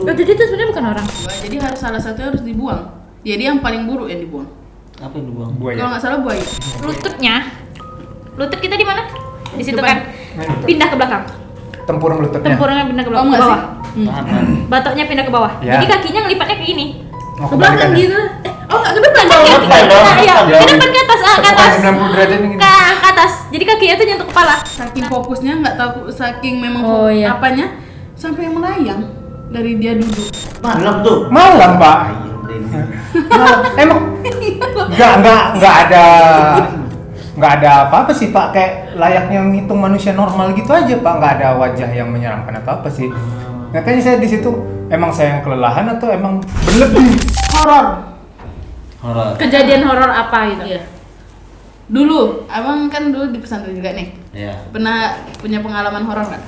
Oh, jadi itu sebenarnya bukan orang. Jadi harus salah satu harus dibuang. Jadi yang paling buruk yang dibuang. Apa yang dibuang? Kalau Buaya. nggak salah buaya. Lutut kita di mana? Di situ Depan. kan. Pindah ke belakang. Tempurung lututnya. Tempurungnya pindah ke Oh, belakang. nggak Ke sih? bawah. Batoknya pindah ke bawah. Ya. Jadi kakinya ngelipatnya ke ini. Mau Ke belakang kebalikannya. gitu. Oh nggak ke depan. Kaki depan dong, iya, depan ke dong. depan ke atas, ke Tekan atas. 90 derajat ini. Ke atas. Jadi kakinya tuh nyentuh kepala. Saking fokusnya nggak tahu, saking memang Oh, iya. apanya sampai melayang dari dia duduk. Malam tuh. Malam, Pak. Emang nggak ada apa-apa sih, Pak. Kayak layaknya ngitung manusia normal gitu aja, Pak. Nggak ada wajah yang menyeramkan atau apa sih. Makanya saya di situ emang saya yang kelelahan atau emang berlebih. Horor. Horor. Kejadian horor apa gitu? Iya. Dulu, abang kan dulu di pesantren juga nih. Iya. Pernah punya pengalaman horor nggak?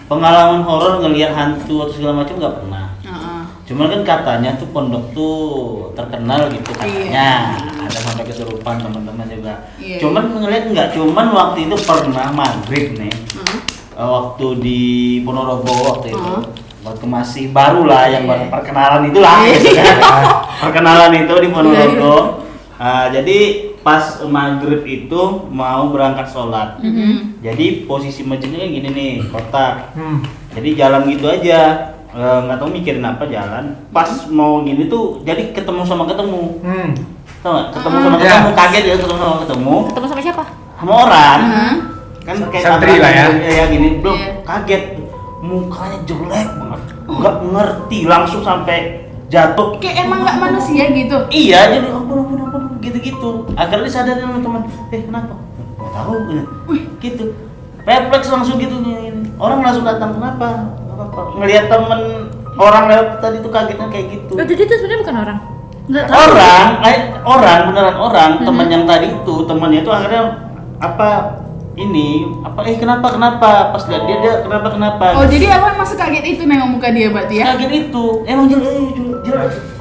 Pengalaman horor ngelihat hantu atau segala macam nggak pernah. Heeh. Cuman kan katanya tuh pondok tuh terkenal gitu katanya. Ada sampai kesurupan teman-teman juga. Iya. Cuman ngelihat nggak, cuman waktu itu pernah maghrib nih. Heeh. Waktu di Ponorogo waktu itu. Heeh. Waktu masih baru lah yang Iya. perkenalan itulah gitu kan. Perkenalan itu di Ponorogo. Jadi pas maghrib itu mau berangkat sholat. Jadi posisi masjidnya gini nih, kotak. Jadi jalan gitu aja, nggak tahu mikirin apa jalan. Pas mau gini tuh, jadi ketemu sama ketemu. Tau nggak? Ketemu sama Ya. ketemu, kaget ya ketemu sama ketemu. Ketemu sama siapa? Sama orang. Heeh. Kan kayak Santri lah ya. Ya gini, belum Iya. kaget. Mukanya jelek banget. Nggak ngerti, langsung sampai jatuh. Kayak emang nggak manusia gitu. Iya, jadi ampun gitu-gitu. Akhirnya disadarin sama teman, kenapa? Nggak tahu, gitu. Refleks langsung gitu nih. Orang langsung datang, kenapa? Nggak apa-apa. Ngelihat temen orang lewat tadi tuh kagetnya kayak gitu. Oh, jadi itu sebenarnya bukan orang. Nggak tahu. Orang beneran orang, teman yang tadi itu, temannya itu akhirnya kenapa pas lihat dia kenapa Oh jadi abang masuk kaget itu nengok muka dia berarti ya? kaget itu emang jelek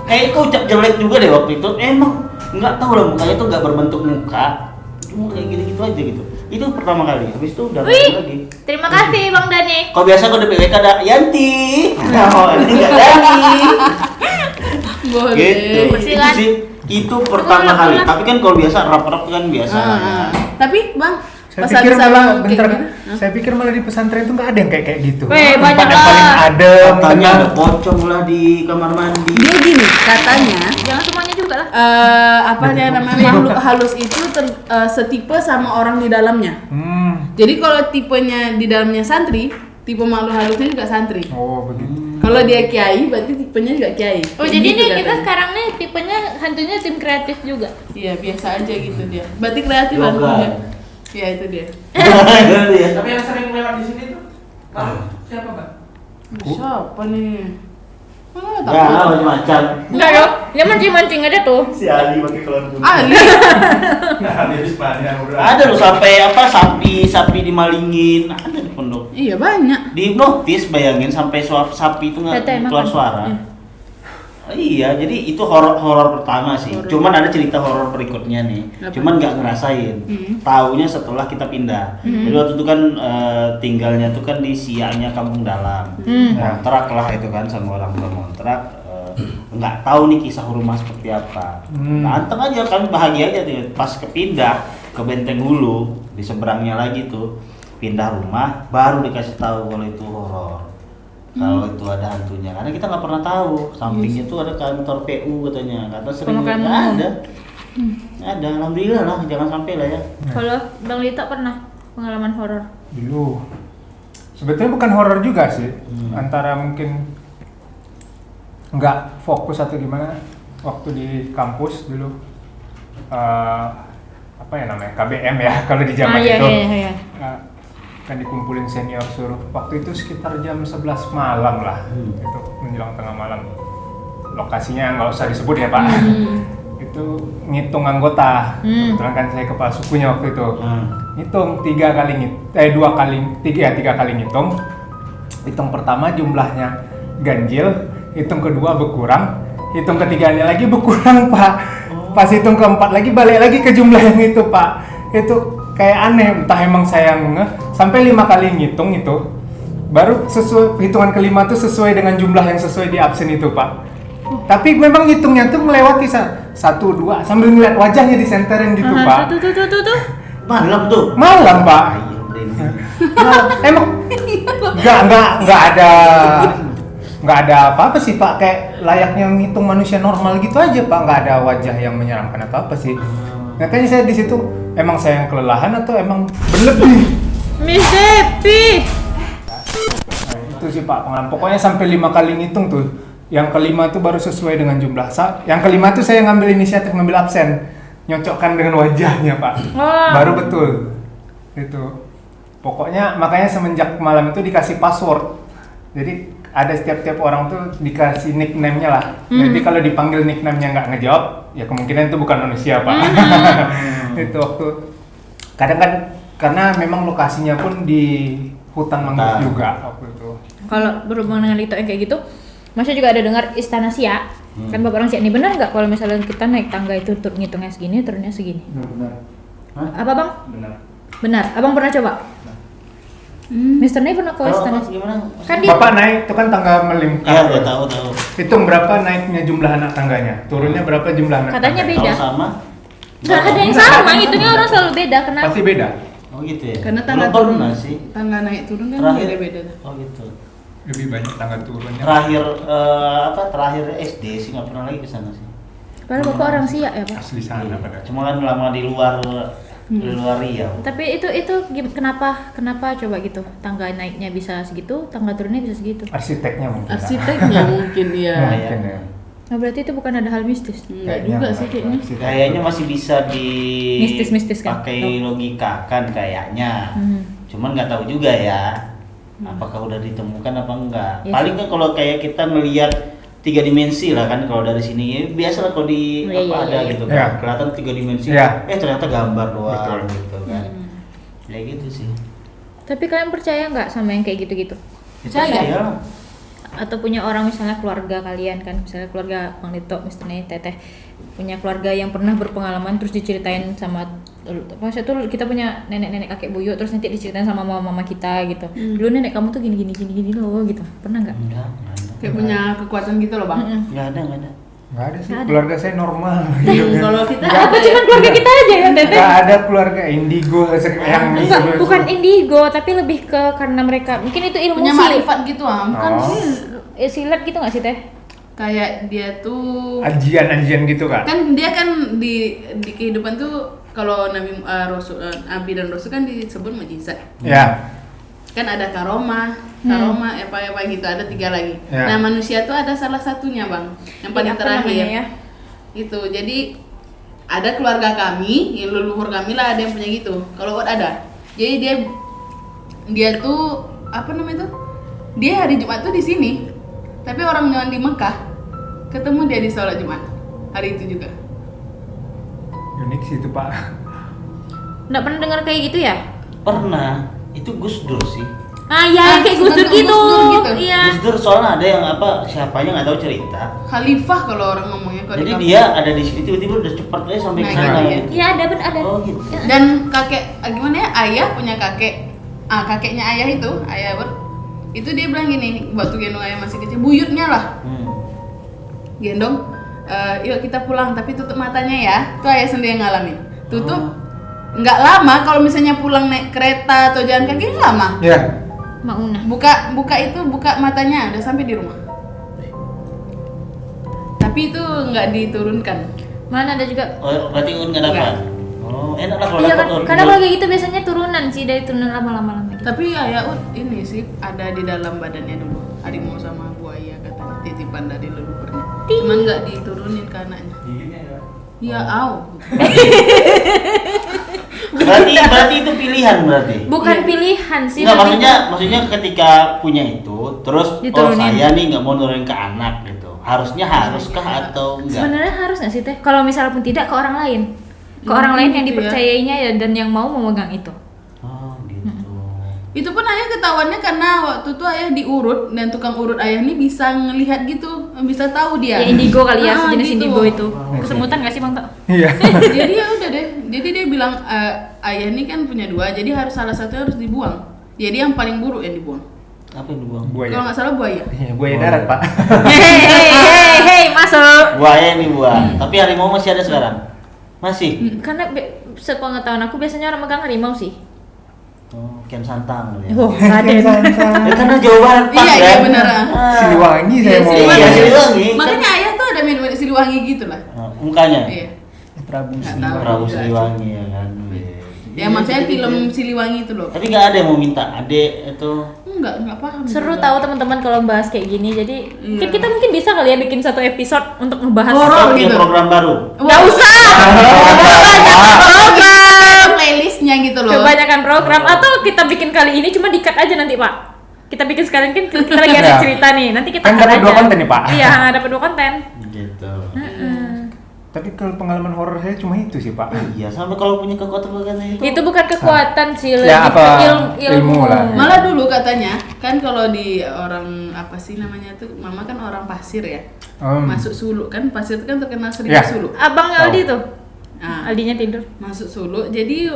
kayak itu ucap jelek juga deh waktu itu, emang nggak tahu lah mukanya tuh nggak berbentuk muka, cuma kayak gitu aja gitu. Itu pertama kali, habis itu udah nggak ada lagi. Terima kasih Bang Dani. Kok biasa kode PWK ada Yanti, oh ini nggak Dani. Boleh. Gitu. Itu sih, itu pertama kali. Tapi kan kalau biasa rap kan biasa. Tapi bang, Saya pas pikir habis malah abang kayak bentar, gitu, saya pikir malah di pesantren itu nggak ada yang kayak gitu. Weh, Tempat banyak yang paling lah. adem. Katanya tenang. ada pocong lah di kamar mandi. dia gini katanya Jangan semuanya juga lah. apa dia namanya makhluk halus itu setipe sama orang di dalamnya. Jadi kalau tipenya di dalamnya santri, tipe makhluk halusnya juga santri. Oh begitu. Kalau dia kiai, berarti tipenya juga kiai. Oh, Kayak jadi gitu nih kita katanya. sekarang nih tipenya hantunya tim kreatif juga. Iya biasa aja gitu dia. Berarti kreatif Yoga. hantunya. Iya itu dia. Tapi yang sering lewat di sini tuh, siapa Pak? Siapa nih? Mana Ya, tahu? macam-macam. Enggak dong, dia mancing-mancing aja tuh. Si Ali pakai kolor putih. Ali. Habis Padang udah. Ada loh sampai sapi dimalingin. Ada di pondok. Iya banyak. Dihipnotis bayangin sampai sapi itu nggak Tete keluar makan. suara. Iya. Iya, jadi itu horor pertama sih. Horor. Cuman ada cerita horor berikutnya nih. Apa? Cuman nggak ngerasain. Taunya setelah kita pindah. Jadi waktu itu kan tinggalnya tuh kan di siaknya Kampung Dalam. Kontrak lah itu kan sama orang tua kontrak. Nggak tahu nih kisah rumah seperti apa. Anteng aja kami bahagia aja tuh. Pas kepindah ke Benteng Hulu di seberangnya lagi tuh pindah rumah baru dikasih tahu kalau itu horor. Kalau itu ada hantunya, karena kita nggak pernah tahu. Sampingnya tuh ada kantor PU katanya, kata sering Pemakaman nggak umum. ada. Ada, alhamdulillah lah, jangan sampai lah ya. Kalau Bang Lita pernah pengalaman horor? Dulu sebetulnya bukan horor juga sih, antara mungkin nggak fokus atau gimana. Waktu di kampus dulu apa ya namanya KBM ya kalau di zaman iya, itu. iya. Kan dikumpulin senior suruh waktu itu sekitar jam 11 malam lah, itu menjelang tengah malam. Lokasinya nggak usah disebut ya Pak. Itu ngitung anggota. Kebetulan kan saya kepala sukunya waktu itu. Ngitung tiga kali ngitung. Hitung pertama jumlahnya ganjil, hitung kedua berkurang, hitung ketiganya lagi berkurang Pak. Pas hitung keempat lagi balik lagi ke jumlah yang itu Pak. Itu kayak aneh, entah emang saya ngeh sampai 5 kali ngitung itu baru sesuai hitungan kelima tuh sesuai dengan jumlah yang sesuai di absen itu Pak. Tapi memang hitungnya tuh melewati 1, 2 sambil ngeliat wajahnya disenterin gitu Pak. Tuh. Malam tuh. Malam Pak. Ayo, Denny. Emang nggak ada apa-apa sih Pak, kayak layaknya ngitung manusia normal gitu aja Pak, nggak ada wajah yang menyeramkan atau apa sih. Makanya saya di situ emang saya yang kelelahan atau emang berlebih. Miss Depi. Nah, itu sih Pak pengalaman. Pokoknya sampai 5 kali ngitung tuh. Yang kelima tuh baru sesuai dengan jumlah. Yang kelima tuh saya ngambil inisiatif ngambil absen, nyocokkan dengan wajahnya Pak. Baru betul. Itu. Pokoknya makanya semenjak malam itu dikasih password. Jadi ada setiap orang tuh dikasih nickname-nya lah. Jadi kalau dipanggil nickname-nya nggak ngejawab, ya kemungkinan itu bukan manusia Pak. Itu waktu kadang kan karena memang lokasinya pun di hutan mangrove juga waktu itu. Kalau berhubungan dengan itu yang kayak gitu, Masnya juga ada dengar Istana Siak. Kan Bapak orang Siak ini benar nggak kalau misalnya kita naik tangga itu ngitungnya segini, turunnya segini? Benar. Apa Bang? Benar. Benar. Abang pernah coba? Mister Nay pernah ke Istana Siak? Gimana? Kan di Bapak naik itu kan tangga melingkar. Ya, tahu. Hitung berapa naiknya jumlah anak tangganya, turunnya berapa jumlah anak Katanya tangganya. beda. Kalau sama? nggak ada yang sama, ngitungnya orang selalu beda. Kenapa? Pasti beda. Oh gitu ya. Karena tangga Belum turun, pernah sih. tangga naik turun kan Terakhir beda-beda. Oh gitu. Lebih banyak tangga turunnya. Terakhir SD sih nggak pernah lagi ke sana sih. Padahal Bapak orang Siak ya Pak. Asli sana pada. Cuma kan lama di luar Riau. Tapi itu kenapa coba gitu? Tangga naiknya bisa segitu, tangga turunnya bisa segitu. Arsiteknya mungkin. Arsiteknya mungkin ya. Mungkin ya. Nah, berarti itu bukan ada hal mistis. Enggak juga sih kayaknya. Kayaknya masih bisa Mistis-mistis kan? pakai logika kan kayaknya. Cuman nggak tahu juga ya. Apakah udah ditemukan apa enggak? Ya, Paling kan kalau kayak kita melihat 3 dimensi lah kan kalau dari sini ya, biasa lah kalau di ada gitu kan Ya. kelihatan 3 dimensi. Ya. Ternyata gambar doang Betul. gitu kan. Ya gitu sih. Tapi kalian percaya nggak sama yang kayak gitu-gitu? Percaya. Atau punya orang misalnya keluarga kalian kan, misalnya keluarga Bang Lito, misalnya Teteh punya keluarga yang pernah berpengalaman terus diceritain sama maksudnya tuh kita punya nenek-nenek kakek buyut terus nanti diceritain sama mama-mama kita gitu. Dulu nenek kamu tuh gini loh gitu. Pernah nggak? Enggak ada. Kayak punya kekuatan gitu loh Bang. Enggak ada. Nggak ada sih. Nggak ada. Keluarga saya normal. Kalau kita Nggak Apa cuma keluarga kita aja ya Teteh? Nggak ada keluarga indigo yang Enggak, bukan indigo tapi lebih ke karena mereka mungkin itu ilmu punya makrifat gitu bukan Oh. sih. silat gitu nggak sih Teh? Kayak dia tuh ajian gitu Kak. kan dia kan di kehidupan tuh kalau Nabi Nabi dan Rasul kan disebut mukjizat. Ya. Kan ada karomah apa gitu, ada 3 lagi. Ya. Nah manusia tuh ada salah satunya Bang, yang paling Apa terakhir. namanya ya? Itu jadi ada keluarga kami, yang leluhur kami lah ada yang punya gitu. Kalau ada, jadi dia tuh apa namanya tuh? Dia hari Jumat tuh di sini, tapi orang yang di Mekah ketemu dia di sholat Jumat hari itu juga. Unik sih itu Pak. Nggak pernah dengar kayak gitu ya? Pernah. Itu Gus Dur sih. Kayak Gus Dur sebenarnya gitu. Gus Dur gitu. Iya. Gus Dur soalnya ada yang siapanya nggak tahu cerita. Khalifah kalau orang ngomongnya kalau Jadi di kampung. dia ada di sini tiba-tiba udah cepat aja sampai ke Naik sana lagi. gitu. Iya ada. Oh gitu. Dan kakek gimana ya, ayah punya kakek, kakeknya ayah itu, itu dia bilang gini, waktu gendong ayah masih kecil, buyutnya lah gendong, yuk kita pulang tapi tutup matanya ya. Itu ayah sendiri yang ngalamin, tutup. Nggak lama kalau misalnya pulang naik kereta atau jalan kaki nggak lama, Ya. Mauna. buka matanya udah sampai di rumah. Tapi itu nggak diturunkan. Mana ada juga. Oh, berarti nggak dapat. Oh, enak lah kalau Iya dapat. kan, karena kalau kayak gitu biasanya turunan sih, dari turunan lama gitu. Tapi ayah ini sih ada di dalam badannya dulu, harimau sama buaya katanya, titipan dari leluhurnya. Cuman nggak diturunin ke anaknya. Ya, Berarti itu pilihan berarti. Bukan pilihan sih. Nggak, lebih maksudnya ketika punya itu, terus Diturunin. saya nih nggak mau nurunin ke anak gitu. Haruskah atau enggak? sebenarnya harus nggak sih Teh? Kalau misalnya pun tidak ke orang lain, ke orang lain yang gitu ya. dipercayainya ya, dan yang mau memegang itu. Oh gitu. Itu pun ayah ketahuannya karena waktu itu ayah diurut dan tukang urut ayah nih bisa ngelihat gitu, bisa tahu dia. Ya indigo kali ya, sejenis gitu. indigo itu. Kesemutan nggak sih Bang Tok? Iya. Jadi ya udah deh. Jadi dia bilang ayah nih kan punya 2, jadi harus salah satu harus dibuang. Jadi yang paling buruk yang dibuang. Apa yang dibuang? Buaya. Kalau nggak salah buaya. Iya, buaya darat, Pak. Hei, masuk. Buaya yang dibuang. Tapi harimau masih ada sekarang? Masih? Karena sepengetahuan aku biasanya orang megang harimau sih. Oh, Kian Santang ya. Oh, Raden. Ya karena Jawa Barat pas Iya, iya kan? bener. Siliwangi saya mau. Iya, Siliwangi. Makanya ayah tuh ada minum Siliwangi gitu lah. Mukanya? Iya. Prabu Nggak Siliwangi. tahu. Prabu Siliwangi ya kan. Ya maksudnya film Siliwangi itu loh. Tapi nggak ada yang mau minta adek itu. Enggak paham. Seru juga. tahu teman-teman kalau bahas kayak gini. Jadi Iya. kita mungkin bisa kali ya bikin satu episode untuk ngebahas. Horor Atau bikin gitu. program baru. Nggak usah. Kebanyakan program. Playlistnya gitu loh. Kebanyakan program atau kita bikin kali ini cuma di-cut aja nanti, Pak. Kita bikin sekalian kan kita lagi ada Ya. cerita nih. Nanti kita Kan cut dapat aja. 2 konten nih, Pak. Iya, dapat 2 konten. Gitu. Tapi kalau pengalaman horor saya cuma itu sih, Pak. Iya, sampai kalau punya kekuatan itu. Itu bukan kekuatan sih, Ya, lebih apa, ke ilmu lah. Malah dulu katanya kan kalau di orang apa sih namanya tuh, mama kan orang pasir ya. Masuk suluk kan, pasir itu kan terkenal sering Ya. suluk. Abang Aldi tuh. Nah, Aldinya tidur. masuk suluk. Jadi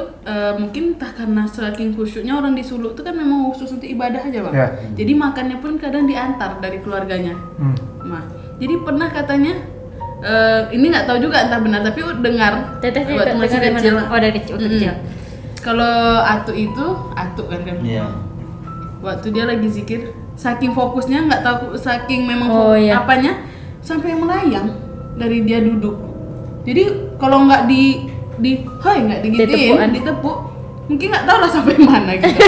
mungkin entah karena saking khusyuknya orang di suluk tuh kan memang khusus untuk ibadah aja, Bang. Ya. Jadi makannya pun kadang diantar dari keluarganya. Nah, jadi pernah katanya ini nggak tahu juga entah benar tapi dengar Teteh sih waktu masih dengar dari kecil. mana? Oh, dari kecil, waktu kecil. Kalau Atu kan Iya. waktu dia lagi zikir saking fokusnya nggak tahu saking memang Oh, iya. apanya sampai melayang dari dia duduk. Jadi kalau nggak nggak digituin, Ditepukan. ditepuk, mungkin nggak tahu lah sampai mana gitu.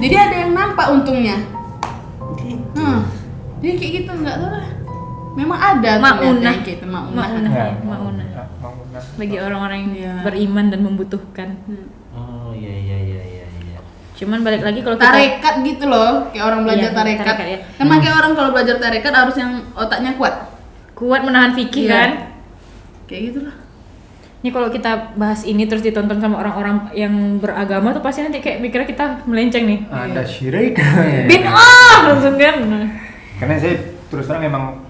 Jadi ada yang nampak untungnya. Jadi kayak gitu nggak tahu lah. Memang ada Maunah. ternyata yang kayak gitu, maunah. Ya. Maunah. Ya, Maunah. Bagi orang-orang yang Iya. beriman dan membutuhkan. Oh, iya. Cuman balik lagi kalau kita Tarekat gitu loh, kayak orang belajar Iya, tarekat. tarekat, ya. Kan makanya orang kalau belajar tarekat harus yang otaknya kuat. kuat menahan fikih Iya. kan. Kayak gitulah. Ini kalau kita bahas ini terus ditonton sama orang-orang yang beragama tuh pasti nanti kayak mikirnya kita melenceng nih. Ada syirik. Langsung kan. Karena saya terus terang memang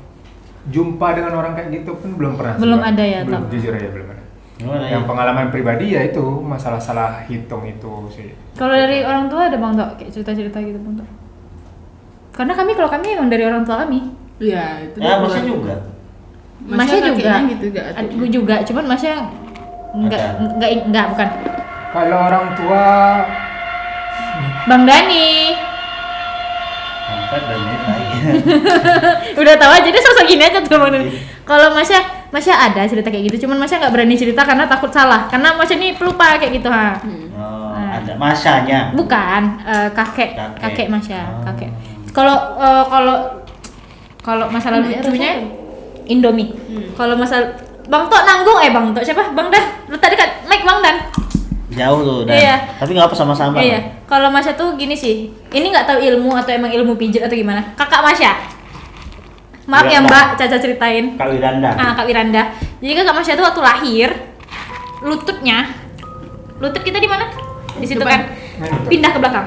jumpa dengan orang kayak gitu pun belum pernah. Belum Pak. ada ya, Belum, Tok? jujur aja belum ada. Gimana Yang ya? pengalaman pribadi ya itu masalah salah hitung itu sih. Kalau dari orang tua ada Bang Tok kayak cerita-cerita gitu Bang Tok. Karena kalau kami emang dari orang tua kami. Iya, itu Ya, dia Masnya keluar. juga. Masnya juga. kakeknya gitu gak ada. Gue juga, cuman Masnya enggak bukan. Kalau orang tua Bang Dani. Angkat dan naik. Udah tahu aja dia sosok gini aja tuh Bang Dani. Kalau Masnya ada cerita kayak gitu, cuman Masnya nggak berani cerita karena takut salah. Karena Masnya ini pelupa kayak gitu ha. Oh, ada masanya. Bukan, kakek Kakek. Masya, Oh. kakek. Kalau masalah lucunya Indomie. Kalau masalah Bang Tok nanggung Bang Tok siapa? Bang Dan. Lu tadi kan mic Bang Dan. Jauh tuh dan. Iya. Tapi nggak apa sama-sama. Iya. Kalau Masya tuh gini sih. Ini nggak tahu ilmu atau emang ilmu pijat atau gimana. Kakak Masya. Maaf ya Wiranda. Mbak, Caca ceritain. Kak Wiranda. Kak Wiranda. Jadi kakak Masya tuh waktu lahir lutut kita di mana? Di situ Depan. kan. Lutut. Pindah ke belakang.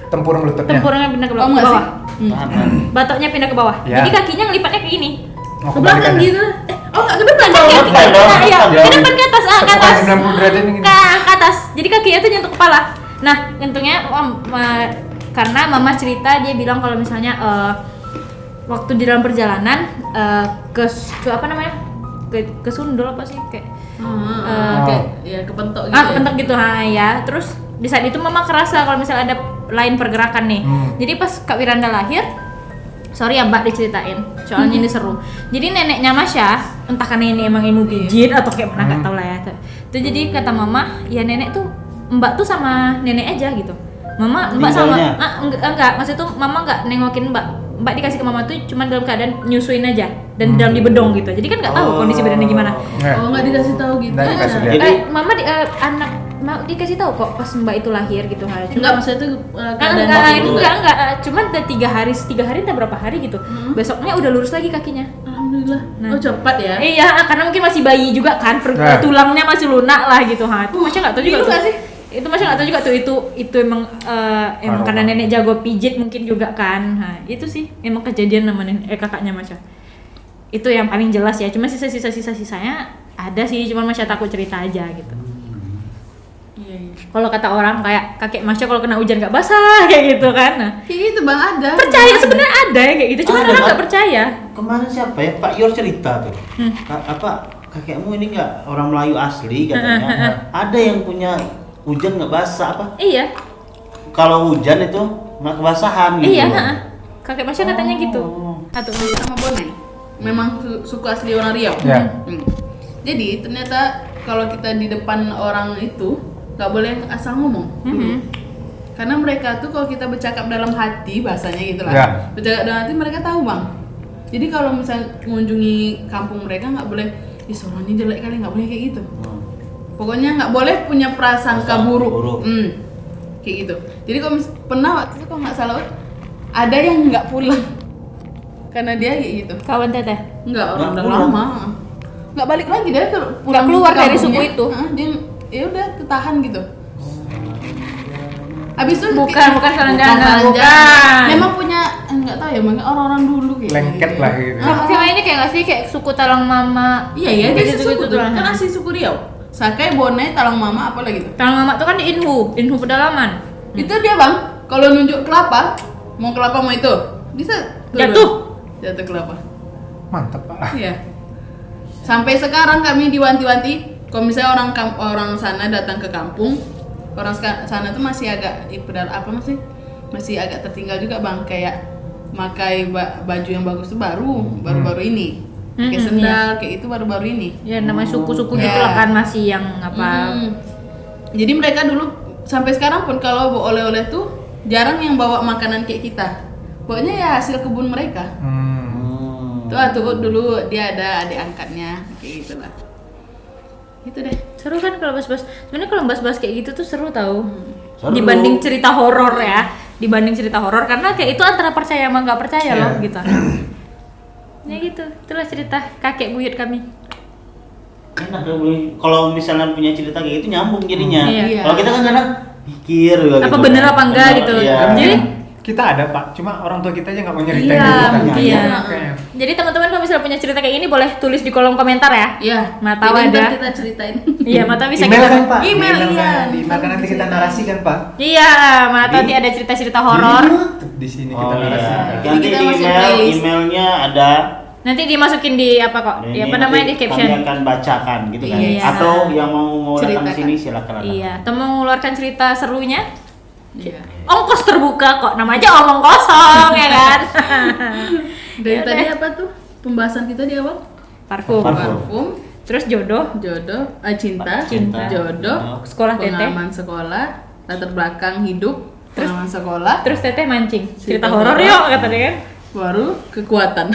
tempurung lututnya. Tempurungnya pindah ke Paham ke nggak bawah. sih? Paham. Batoknya pindah ke bawah. Ya. Jadi kakinya ngelipatnya kayak gini. Oh, Ke belakang kebalikannya. gitu. Oh nggak ke depan dong. Ke depan dong. Nah, iya, Ke ke depan ke atas, ke Tekan atas. 90 derajat ini. Ke atas. Jadi kakinya tuh nyentuh kepala. Nah, untungnya karena mama cerita dia bilang kalau misalnya waktu di dalam perjalanan ke apa namanya? Ke sundul apa sih kayak Kayak ya kepentok gitu. kepentok gitu ya. Terus di saat itu mama kerasa kalau misalnya ada lain pergerakan nih. Jadi pas Kak Wiranda lahir, sorry ya Mbak diceritain, soalnya ini seru. Jadi neneknya Masya, entah karena ini emang ilmu pijit atau kayak mana nggak tahu lah ya. Itu jadi kata mama, ya nenek tuh Mbak tuh sama nenek aja gitu. Mbak sama Tinggalnya? enggak, maksudnya tuh mama nggak nengokin Mbak dikasih ke mama tuh cuma dalam keadaan nyusuin aja dan di dalam dibedong gitu. Jadi kan nggak tahu kondisi badannya gimana. Oh nggak dikasih tahu gitu. Nggak dikasih lihat. Jadi- Mama anak mau dikasih tahu kok pas Mbak itu lahir gitu ha. Enggak maksudnya itu keadaan Enggak, cuman udah 3 hari entah berapa hari gitu. Besoknya udah lurus lagi kakinya. Alhamdulillah. Nah. Oh cepat ya. Iya, karena mungkin masih bayi juga kan, Nah. tulangnya masih lunak lah gitu ha. Itu Masya nggak tahu juga Itu tuh. nggak sih? itu masih nggak tahu juga tuh itu emang emang karena nenek jago pijit mungkin juga kan. Nah itu sih emang kejadian sama kakaknya Masya. Itu yang paling jelas ya. Cuma sisanya ada sih, cuma Masya takut cerita aja gitu. Iya. Kalau kata orang kayak kakek Masya kalau kena hujan nggak basah kayak gitu kan. Nah, Kayak gitu Bang, ada. percaya sebenarnya ada ya kayak gitu, cuma Ada, orang Bang. nggak percaya. Kemarin siapa ya? Pak Yor cerita tuh. Kakekmu ini nggak orang Melayu asli katanya. Ada yang punya hujan nggak basah apa? Iya. Kalau hujan itu nggak kebasahan gitu. Iya, kakek Masya katanya gitu. Atau Sama Bonai. Memang suku asli orang Riau. Ya. Jadi ternyata kalau kita di depan orang itu nggak boleh asal ngomong. Karena mereka tuh kalau kita bercakap dalam hati, bahasanya gitu lah. Ya. Bercakap dalam hati mereka tahu Bang. Jadi kalau misalnya mengunjungi kampung mereka nggak boleh, ih suara ini jelek kali, nggak boleh kayak gitu. Pokoknya nggak boleh punya prasangka buruk. Kayak gitu. Jadi kalau pernah waktu itu kalau nggak salah ada yang nggak pulang karena dia kayak gitu. kawan teteh. Nggak, orang udah pulang. lama. Nggak balik lagi dia tuh Nggak keluar ke dari kampungnya. suku itu. Dia ya udah ketahan gitu. Abis itu Bukan Saranjana, Saranjana. bukan. Memang punya nggak tahu ya, mungkin orang-orang dulu kayak Lengket lah gitu. Sama ini kayak nggak sih kayak suku Talang Mama. Iya iya, dia gitu suku tuh. tuh. Kan asli suku Riau. Sakai, Bonai, Talang Mama, apa lagi tuh? Talang Mama tuh kan di Inhu pedalaman. Itu dia Bang, kalau nunjuk kelapa, mau kelapa mau itu, bisa turun. Jatuh kelapa. Mantap Pak. Iya. Sampai sekarang kami diwanti-wanti, kalau misalnya orang sana datang ke kampung, orang sana tuh masih agak masih agak tertinggal juga Bang, kayak makai baju yang bagus tuh baru-baru ini. Kayak sendal, kayak itu baru-baru ini. Ya namanya suku-suku gitu Ya. lah kan masih yang apa. Jadi mereka dulu sampai sekarang pun kalau bawa oleh-oleh tuh jarang yang bawa makanan kayak kita. Pokoknya ya hasil kebun mereka. Tuh dulu dia ada adik angkatnya kayak gitu lah. Itu deh. Seru kan kalau bahas-bahas. Sebenarnya kalau bahas-bahas kayak gitu tuh seru tau. Seru. Dibanding cerita horor ya. Dibanding cerita horor karena kayak itu antara percaya sama nggak percaya loh gitu. Ya gitu. Itulah cerita kakek buyut kami. Enak ya, kalau misalnya punya cerita kayak gitu nyambung jadinya. Iya. Kalau kita kan kadang mikir juga Apa gitu bener kan. apa enggak Bener, gitu. iya. Jadi Kita ada Pak, cuma orang tua kita aja nggak mau nyeritain iya, ke kita. iya. Kayaknya. Jadi teman-teman kalau misalnya punya cerita kayak ini boleh tulis di kolom komentar ya. Iya. Mau tahu Jadi ntar ada. kita ceritain. Iya, mau tahu bisa Email kita. kan Pak? Email, Di iya. Di email kan nanti kita narasikan Pak. Iya, mau tahu nanti ada cerita-cerita horor. Di sini Oh kita iya. narasikan. Jadi Nanti kita di masuk email, playlist. emailnya ada. Nanti dimasukin di apa kok? Dan Di ini apa namanya di nanti caption. Kami akan bacakan gitu kan. Iya. Atau yang mau datang Ceritakan. ke sini silakan. Iya, atau mau mengeluarkan cerita serunya? Iya. Ongkos terbuka kok, nama aja omong kosong ya kan. Dari Ya tadi udah. apa tuh pembahasan kita di awal? Parfum. Parfum, Terus jodoh, cinta, Cinta. jodoh, sekolah teteh. pengalaman sekolah, latar belakang hidup, pengalaman sekolah, Terus teteh mancing. Cerita Cerita horor horor. yuk kata dia kan. baru kekuatan.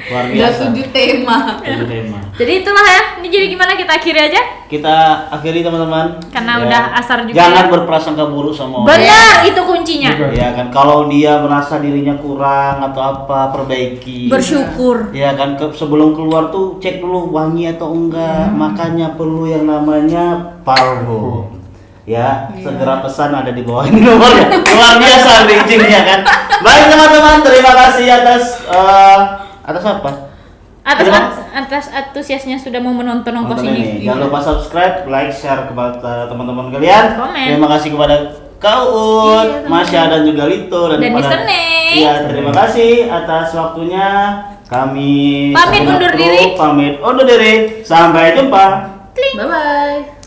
Luar Ada biasa. 7 tema. 7 tema. Jadi itulah ya. Ini jadi gimana kita akhiri aja? Kita akhiri teman-teman. Karena Ya. udah asar juga. Jangan berprasangka buruk sama orang. Benar, itu kuncinya. Betul. Ya kan, kalau dia merasa dirinya kurang atau apa, perbaiki. Bersyukur. Ya kan, sebelum keluar tuh cek dulu wangi atau enggak. Makanya perlu yang namanya parfum. Ya, segera pesan ada di bawah ini nomornya. Luar biasa bridgingnya kan. Baik teman-teman, terima kasih atas apa? Atas antusiasnya sudah mau menonton ongkos Nonton ini. Jangan lupa subscribe, like, share kepada teman-teman kalian. Komen. Terima kasih kepada Kak Uut, Iya, Masya dan juga Lito Dan kepada- Mr. Neng. Iya, terima kasih atas waktunya. Kami Pamit Sabina undur Crew diri. Pamit undur diri. Sampai jumpa. Bye bye.